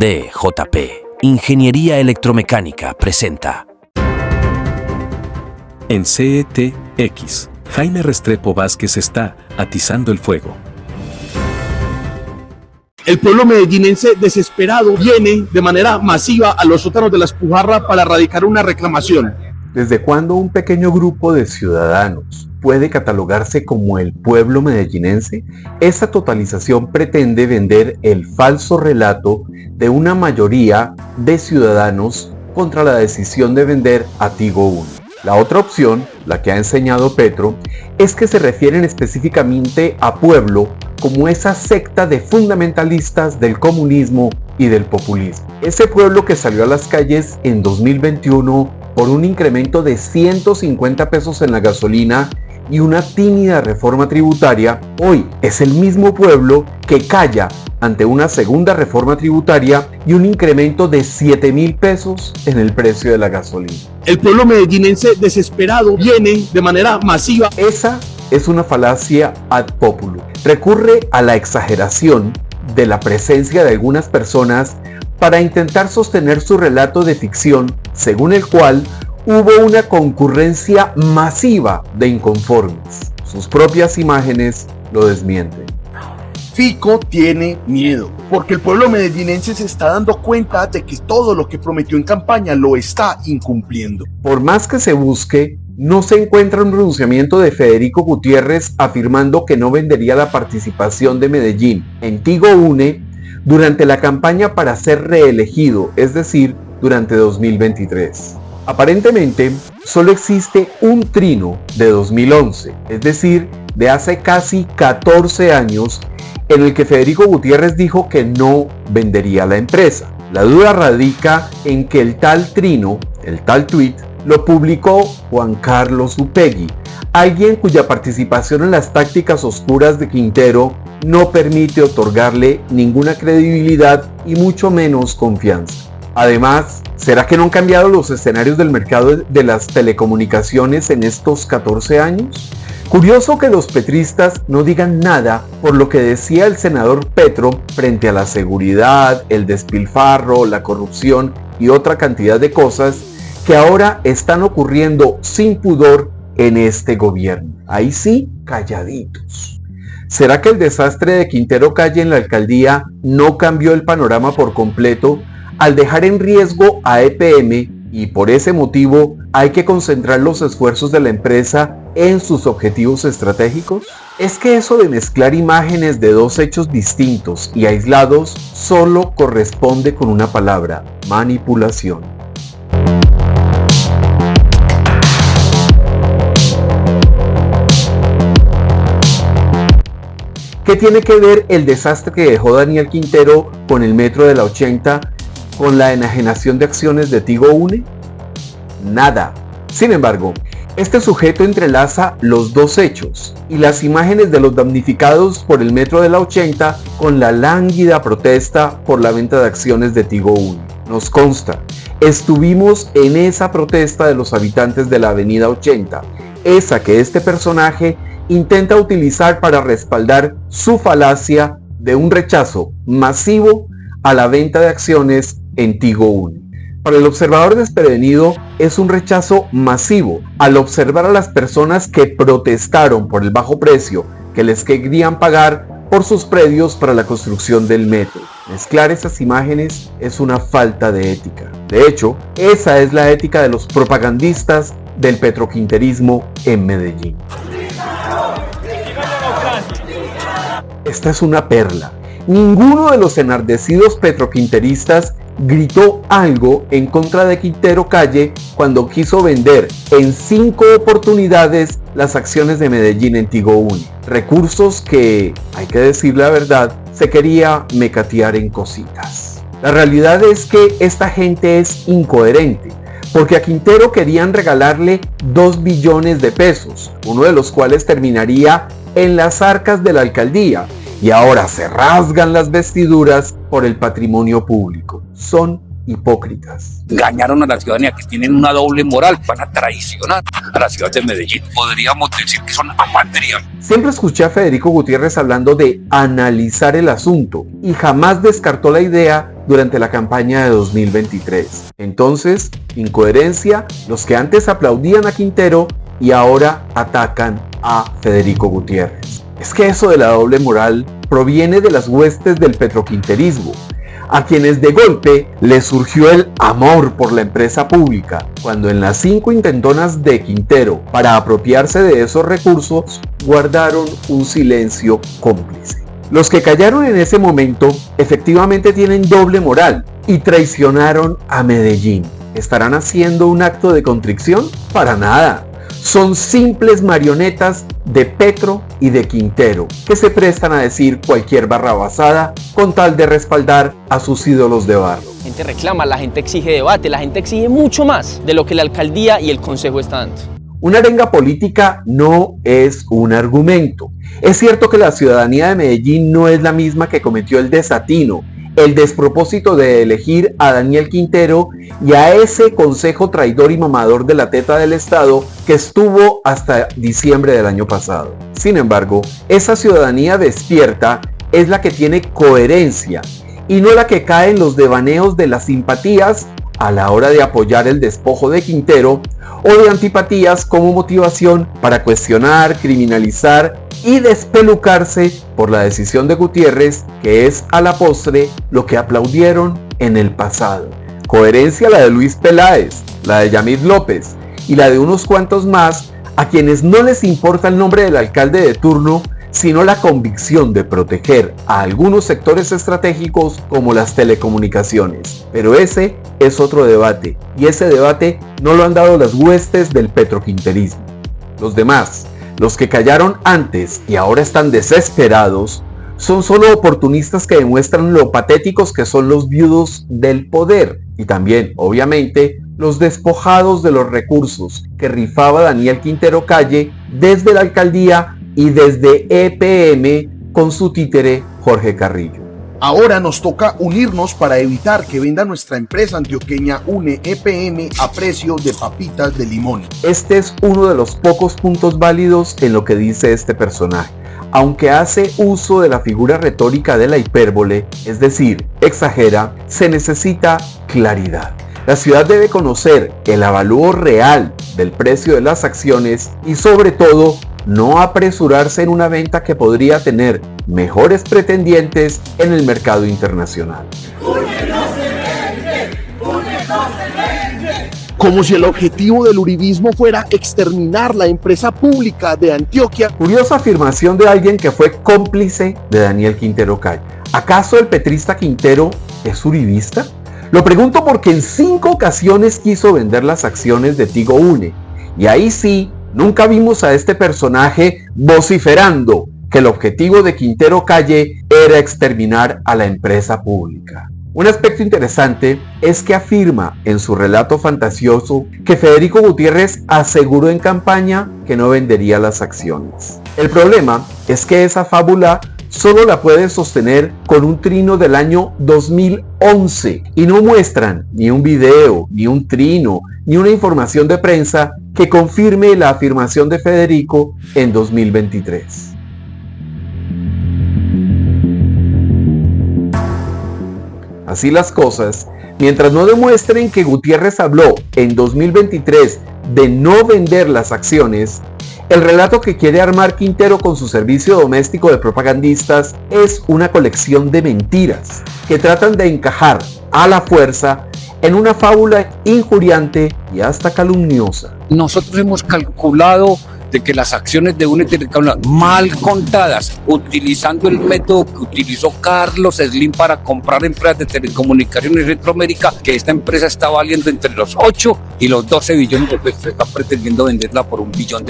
DJP, Ingeniería Electromecánica, presenta. En CETX, Jaime Restrepo Vázquez está atizando el fuego. El pueblo medellinense desesperado viene de manera masiva a los sótanos de la Alpujarra para radicar una reclamación. ¿Desde cuándo un pequeño grupo de ciudadanos puede catalogarse como el pueblo medellinense? Esa totalización pretende vender el falso relato de una mayoría de ciudadanos contra la decisión de vender a Tigo 1. La otra opción, la que ha enseñado Petro, es que se refieren específicamente a pueblo como esa secta de fundamentalistas del comunismo y del populismo. Ese pueblo que salió a las calles en 2021 por un incremento de 150 pesos en la gasolina y una tímida reforma tributaria, hoy es el mismo pueblo que calla ante una segunda reforma tributaria y un incremento de 7.000 pesos en el precio de la gasolina. El pueblo medellinense desesperado viene de manera masiva. Esa es una falacia ad populum. Recurre a la exageración de la presencia de algunas personas para intentar sostener su relato de ficción, según el cual hubo una concurrencia masiva de inconformes. Sus propias imágenes lo desmienten. Fico tiene miedo, porque el pueblo medellinense se está dando cuenta de que todo lo que prometió en campaña lo está incumpliendo. Por más que se busque, no se encuentra un pronunciamiento de Federico Gutiérrez afirmando que no vendería la participación de Medellín en Tigo Une durante la campaña para ser reelegido, es decir, durante 2023. Aparentemente, solo existe un trino de 2011, es decir, de hace casi 14 años, en el que Federico Gutiérrez dijo que no vendería la empresa. La duda radica en que el tal trino, el tal tweet, lo publicó Juan Carlos Upegui, alguien cuya participación en las tácticas oscuras de Quintero no permite otorgarle ninguna credibilidad y mucho menos confianza. Además, ¿será que no han cambiado los escenarios del mercado de las telecomunicaciones en estos 14 años? Curioso que los petristas no digan nada por lo que decía el senador Petro frente a la seguridad, el despilfarro, la corrupción y otra cantidad de cosas que ahora están ocurriendo sin pudor en este gobierno. Ahí sí, calladitos. ¿Será que el desastre de Quintero Calle en la alcaldía no cambió el panorama por completo al dejar en riesgo a EPM y por ese motivo hay que concentrar los esfuerzos de la empresa en sus objetivos estratégicos? Es que eso de mezclar imágenes de dos hechos distintos y aislados solo corresponde con una palabra: manipulación. ¿Qué tiene que ver el desastre que dejó Daniel Quintero con el metro de la 80 con la enajenación de acciones de Tigo Une? Nada. Sin embargo, este sujeto entrelaza los dos hechos y las imágenes de los damnificados por el metro de la 80 con la lánguida protesta por la venta de acciones de Tigo Une. Nos consta, estuvimos en esa protesta de los habitantes de la avenida 80, esa que este personaje intenta utilizar para respaldar su falacia de un rechazo masivo a la venta de acciones en Tigo Une. Para el observador desprevenido es un rechazo masivo al observar a las personas que protestaron por el bajo precio que les querían pagar por sus predios para la construcción del metro. Mezclar esas imágenes es una falta de ética. De hecho, esa es la ética de los propagandistas del petroquinterismo en Medellín. Esta es una perla. Ninguno de los enardecidos petroquinteristas gritó algo en contra de Quintero Calle cuando quiso vender en 5 oportunidades las acciones de Medellín en Tigo Une. Recursos que, hay que decir la verdad, se quería mecatear en cositas. La realidad es que esta gente es incoherente, porque a Quintero querían regalarle 2 billones de pesos, uno de los cuales terminaría en las arcas de la alcaldía, y ahora se rasgan las vestiduras por el patrimonio público. Son hipócritas. Engañaron a la ciudadanía, que tienen una doble moral, van a traicionar a la ciudad de Medellín. Podríamos decir que son amatrías. Siempre escuché a Federico Gutiérrez hablando de analizar el asunto y jamás descartó la idea durante la campaña de 2023. Entonces, incoherencia, los que antes aplaudían a Quintero y ahora atacan a Federico Gutiérrez. Es que eso de la doble moral proviene de las huestes del petroquinterismo, a quienes de golpe les surgió el amor por la empresa pública, cuando en las 5 intentonas de Quintero para apropiarse de esos recursos guardaron un silencio cómplice. Los que callaron en ese momento efectivamente tienen doble moral y traicionaron a Medellín. ¿Estarán haciendo un acto de contrición? Para nada. Son simples marionetas de Petro y de Quintero, que se prestan a decir cualquier barrabasada con tal de respaldar a sus ídolos de barro. La gente reclama, la gente exige debate, la gente exige mucho más de lo que la alcaldía y el consejo están dando. Una arenga política no es un argumento. Es cierto que la ciudadanía de Medellín no es la misma que cometió el desatino, el despropósito de elegir a Daniel Quintero y a ese consejo traidor y mamador de la teta del Estado que estuvo hasta diciembre del año pasado. Sin embargo, esa ciudadanía despierta es la que tiene coherencia y no la que cae en los devaneos de las simpatías a la hora de apoyar el despojo de Quintero o de antipatías como motivación para cuestionar, criminalizar y despelucarse por la decisión de Gutiérrez, que es a la postre lo que aplaudieron en el pasado. Coherencia la de Luis Peláez, la de Yamid López y la de unos cuantos más a quienes no les importa el nombre del alcalde de turno, sino la convicción de proteger a algunos sectores estratégicos como las telecomunicaciones. Pero ese es otro debate, y ese debate no lo han dado las huestes del petroquinterismo. Los demás, los que callaron antes y ahora están desesperados, son solo oportunistas que demuestran lo patéticos que son los viudos del poder y también, obviamente, los despojados de los recursos que rifaba Daniel Quintero Calle desde la alcaldía y desde EPM con su títere Jorge Carrillo. Ahora nos toca unirnos para evitar que venda nuestra empresa antioqueña UNE EPM a precio de papitas de limón. Este es uno de los pocos puntos válidos en lo que dice este personaje, aunque hace uso de la figura retórica de la hipérbole, es decir, exagera, se necesita claridad. La ciudad debe conocer el avalúo real del precio de las acciones y sobre todo no apresurarse en una venta que podría tener mejores pretendientes en el mercado internacional. Como si el objetivo del uribismo fuera exterminar la empresa pública de Antioquia. Curiosa afirmación de alguien que fue cómplice de Daniel Quintero Calle. ¿Acaso el petrista Quintero es uribista? Lo pregunto porque en 5 ocasiones quiso vender las acciones de Tigo Une, y ahí sí, nunca vimos a este personaje vociferando que el objetivo de Quintero Calle era exterminar a la empresa pública. Un aspecto interesante es que afirma en su relato fantasioso que Federico Gutiérrez aseguró en campaña que no vendería las acciones. El problema es que esa fábula solo la puede sostener con un trino del año 2011 y no muestran ni un video, ni un trino, ni una información de prensa que confirme la afirmación de Federico en 2023. Así las cosas, mientras no demuestren que Gutiérrez habló en 2023 de no vender las acciones, el relato que quiere armar Quintero con su servicio doméstico de propagandistas es una colección de mentiras que tratan de encajar a la fuerza en una fábula injuriante y hasta calumniosa. Nosotros hemos calculado de que las acciones de UNE mal contadas, utilizando el método que utilizó Carlos Slim para comprar empresas de telecomunicaciones en Centroamérica, que esta empresa está valiendo entre los 8 y los 12 billones de pesos, está pretendiendo venderla por $1 billón.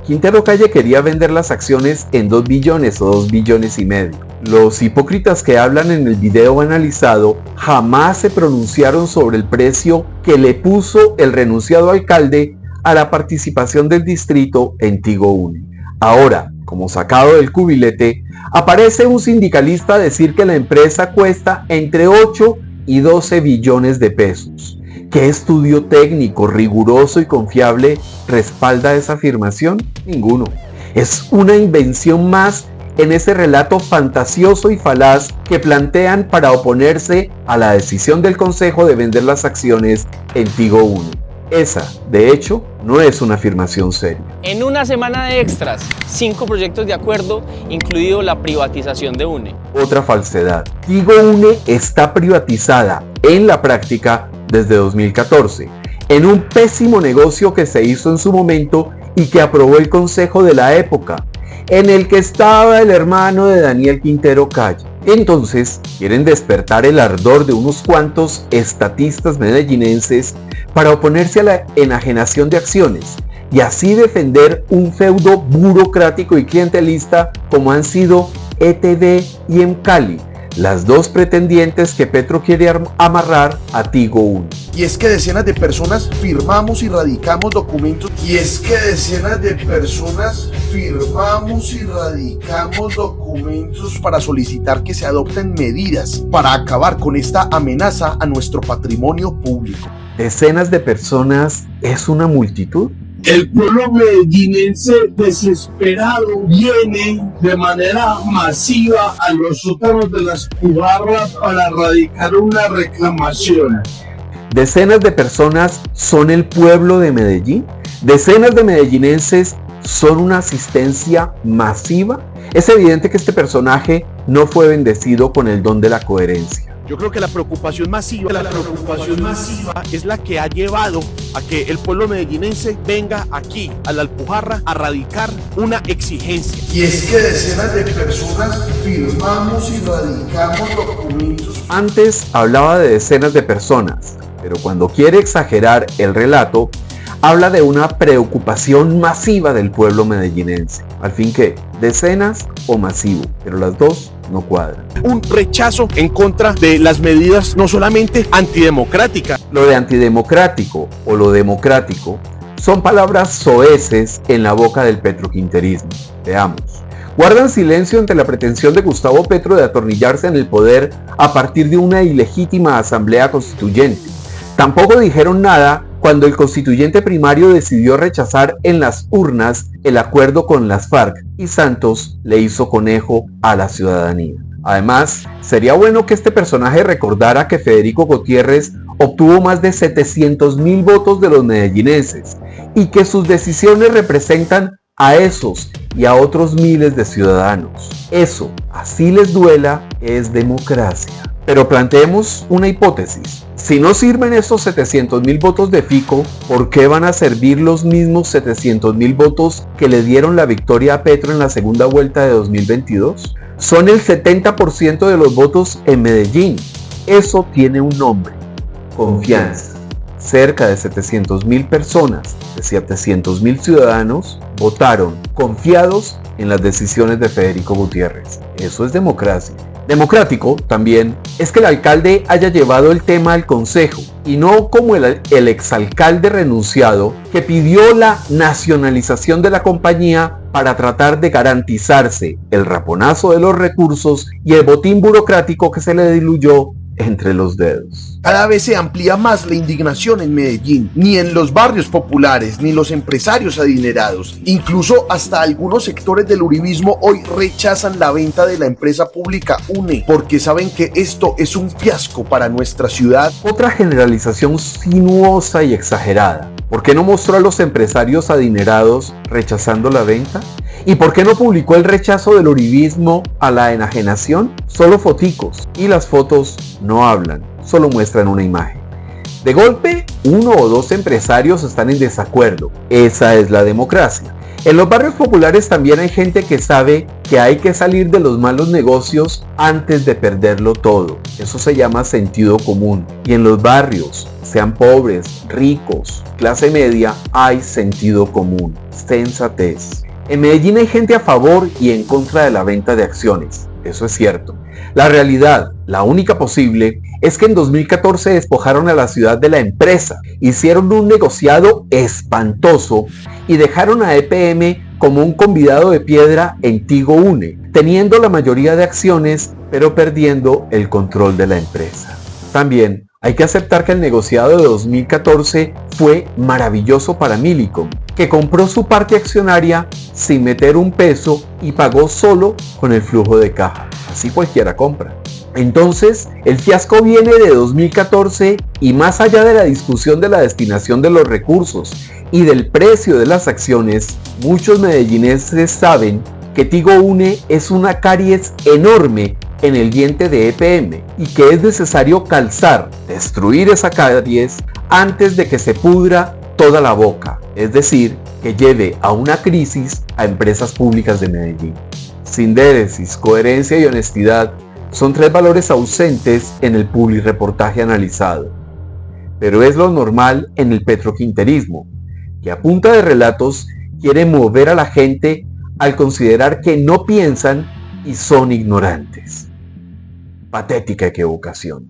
Quintero Calle quería vender las acciones en 2 billones o 2 billones y medio. Los hipócritas que hablan en el video analizado jamás se pronunciaron sobre el precio que le puso el renunciado alcalde a la participación del distrito en Tigo Une. Ahora, como sacado del cubilete, aparece un sindicalista a decir que la empresa cuesta entre 8 y 12 billones de pesos. ¿Qué estudio técnico, riguroso y confiable respalda esa afirmación? Ninguno. Es una invención más en ese relato fantasioso y falaz que plantean para oponerse a la decisión del Consejo de vender las acciones en Tigo Une. Esa, de hecho, no es una afirmación seria. En una semana de extras, 5 proyectos de acuerdo, incluido la privatización de UNE. Otra falsedad. Tigo Une está privatizada en la práctica desde 2014, en un pésimo negocio que se hizo en su momento y que aprobó el Consejo de la época, en el que estaba el hermano de Daniel Quintero Calle. Entonces, quieren despertar el ardor de unos cuantos estatistas medellinenses para oponerse a la enajenación de acciones y así defender un feudo burocrático y clientelista como han sido ETB y Emcali, las dos pretendientes que Petro quiere amarrar a Tigo Une. Y es que decenas de personas firmamos y radicamos documentos. Para solicitar que se adopten medidas para acabar con esta amenaza a nuestro patrimonio público. ¿Decenas de personas es una multitud? El pueblo medellinense desesperado viene de manera masiva a los sótanos de las Pujarras para radicar una reclamación. ¿Decenas de personas son el pueblo de Medellín? ¿Decenas de medellinenses son una asistencia masiva? Es evidente que este personaje no fue bendecido con el don de la coherencia. Yo creo que la preocupación masiva es la que ha llevado a que el pueblo medellinense venga aquí, a la Alpujarra, a radicar una exigencia. Y es que decenas de personas firmamos y radicamos documentos. Antes hablaba de decenas de personas, pero cuando quiere exagerar el relato, habla de una preocupación masiva del pueblo medellinense. Al fin, ¿qué? ¿Decenas o masivo? Pero las dos no cuadran. Un rechazo en contra de las medidas no solamente antidemocráticas. Lo de antidemocrático o lo democrático son palabras soeces en la boca del petroquinterismo. Veamos. Guardan silencio ante la pretensión de Gustavo Petro de atornillarse en el poder a partir de una ilegítima asamblea constituyente. Tampoco dijeron nada cuando el constituyente primario decidió rechazar en las urnas el acuerdo con las FARC y Santos le hizo conejo a la ciudadanía. Además, sería bueno que este personaje recordara que Federico Gutiérrez obtuvo más de 700.000 votos de los medellinenses y que sus decisiones representan a esos y a otros miles de ciudadanos. Eso, así les duela, es democracia. Pero planteemos una hipótesis. Si no sirven estos 700.000 votos de Fico, ¿por qué van a servir los mismos 700.000 votos que le dieron la victoria a Petro en la segunda vuelta de 2022? Son el 70% de los votos en Medellín. Eso tiene un nombre: confianza. Cerca de 700.000 personas, de 700.000 ciudadanos, votaron confiados en las decisiones de Federico Gutiérrez. Eso es democracia. Democrático también es que el alcalde haya llevado el tema al Consejo y no como el exalcalde renunciado que pidió la nacionalización de la compañía para tratar de garantizarse el raponazo de los recursos y el botín burocrático que se le diluyó entre los dedos. Cada vez se amplía más la indignación en Medellín, ni en los barrios populares, ni los empresarios adinerados. Incluso hasta algunos sectores del uribismo hoy rechazan la venta de la empresa pública UNE, porque saben que esto es un fiasco para nuestra ciudad. Otra generalización sinuosa y exagerada. ¿Por qué no mostró a los empresarios adinerados rechazando la venta? ¿Y por qué no publicó el rechazo del uribismo a la enajenación? Solo foticos, y las fotos no hablan, solo muestran una imagen. De golpe, 1 o 2 empresarios están en desacuerdo. Esa es la democracia. En los barrios populares también hay gente que sabe que hay que salir de los malos negocios antes de perderlo todo. Eso se llama sentido común. Y en los barrios, sean pobres, ricos, clase media, hay sentido común, sensatez. En Medellín hay gente a favor y en contra de la venta de acciones. Eso es cierto. La realidad, la única posible, es que en 2014 despojaron a la ciudad de la empresa, hicieron un negociado espantoso y dejaron a EPM como un convidado de piedra en Tigo Une, teniendo la mayoría de acciones, pero perdiendo el control de la empresa. También hay que aceptar que el negociado de 2014 fue maravilloso para Millicom, que compró su parte accionaria sin meter un peso y pagó solo con el flujo de caja. Así cualquiera compra. Entonces, el fiasco viene de 2014 y más allá de la discusión de la destinación de los recursos y del precio de las acciones, muchos medellinenses saben que Tigo Une es una caries enorme en el diente de EPM y que es necesario calzar, destruir esa caries antes de que se pudra toda la boca, es decir, que lleve a una crisis a empresas públicas de Medellín. Síntesis, coherencia y honestidad son tres valores ausentes en el publireportaje analizado, pero es lo normal en el petroquinterismo, que a punta de relatos quiere mover a la gente al considerar que no piensan y son ignorantes. Patética equivocación.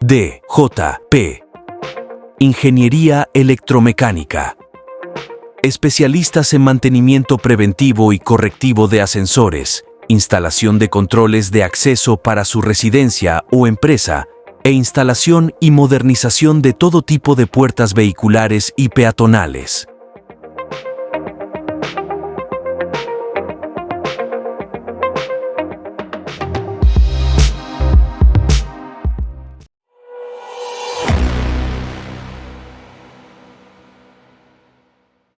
DJP. Ingeniería electromecánica. Especialistas en mantenimiento preventivo y correctivo de ascensores, instalación de controles de acceso para su residencia o empresa, e instalación y modernización de todo tipo de puertas vehiculares y peatonales.